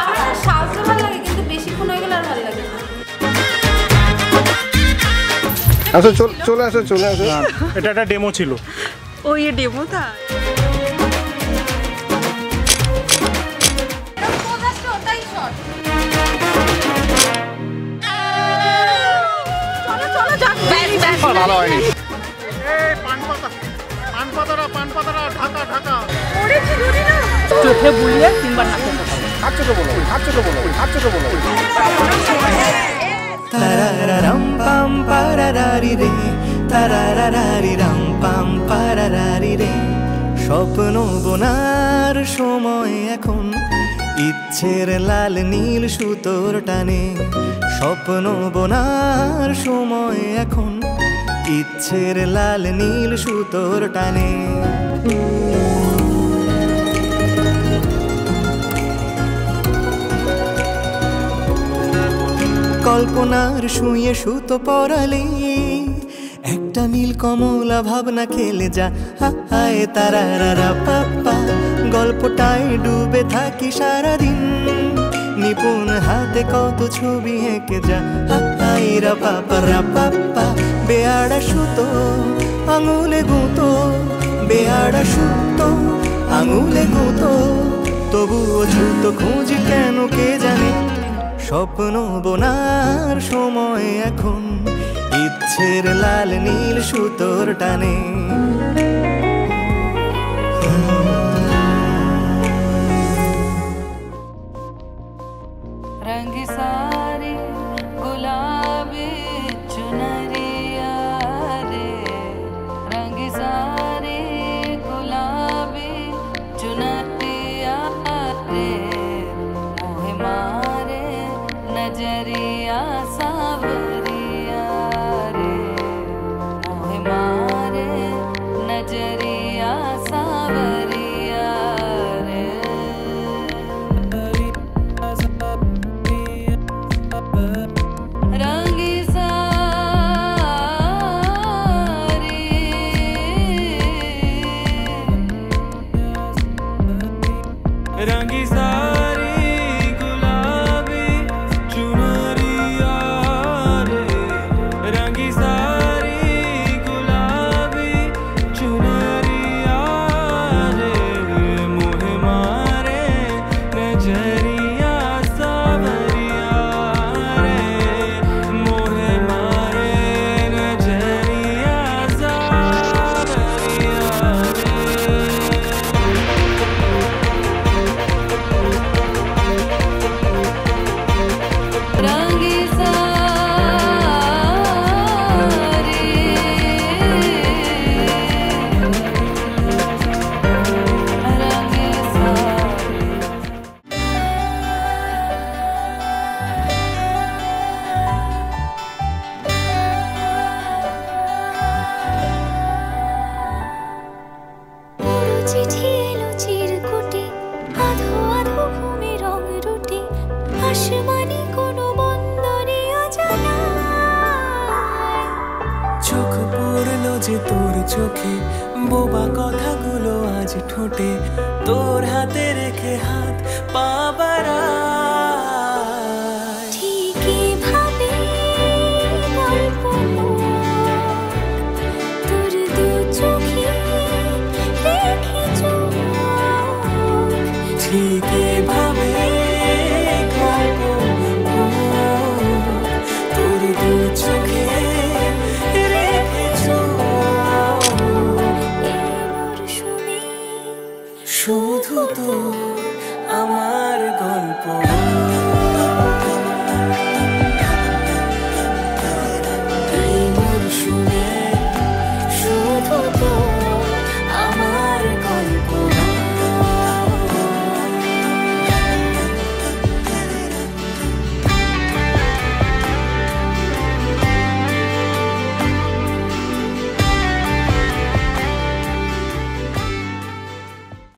আমার সাজতে ভালো লাগে কিন্তু বেশিক্ষণ হয়ে গেলে আর ভালো লাগে না। আচ্ছা চলে আসো এটা একটা ডেমো ছিল। ও ये डेमो था। ভালো হয়নি। চোখে বুলিয়ে কিংবা নাকে তারারারাম পাম পারারারি রে, তারারারারি রাম পাম পারারারি রে। স্বপ্ন বোনার সময় এখন, ইচ্ছের লাল নীল সুতোর টানে। স্বপ্ন বোনার সময় এখন, ইচ্ছের লাল নীল সুতোর টানে। কল্পনার শুয়ে সুতো পরালে একটা নীল কমলা ভাবনা খেলে যা। হায় তারারারা পাপ্পা, গল্পটায় ডুবে থাকি সারাদিন। নিপুণ হাতে কত ছবি এঁকে যা। হায় রা পাপ্পা, বেয়াড়া সুতো আঙুলে গুঁতো, বেয়াড়া সুতো আঙুলে গুঁতো। তবুও জুতো খুঁজি কেন কে জানে। স্বপ্ন বোনার সময় এখন, ইচ্ছের লাল নীল সুতোর টানে। रंग सारी गुलाबी चुनरिया रे, रंग सारी गुलाबी चुनरिया रे। मोहे मारे नजरिया सावरिया रे, मोहे मारे नजरिया सावरिया रे। रंगी सारी रंगी सारी गुलाबी चुनरिया रे, रंगी सारी गुलाबी चुनरिया रे। मोहे मारे नजरिया सावरिया रे, मोहे मारे नजरिया सावरिया रे। रंगी सारी रंगी सारी। চিঠি এলো চিরকুটে, আধো আধো ঘুমে রং রুটে। আসমানি কোনো বন্দরে অজানায়। চোখ পড়লো যে তোর চোখে, বোবা কথাগুলো আজ ঠোঁটে। তোর হাতে রেখে হাত পা বাড়ায়। ঠিকই ভাবে গল্প তোর দু চোখে রেখে চোখ। ঠিক এভাবে গল্প তোর দু চোখে রেখেছ। এই মরশুমে শুধু তো আমার গল্প।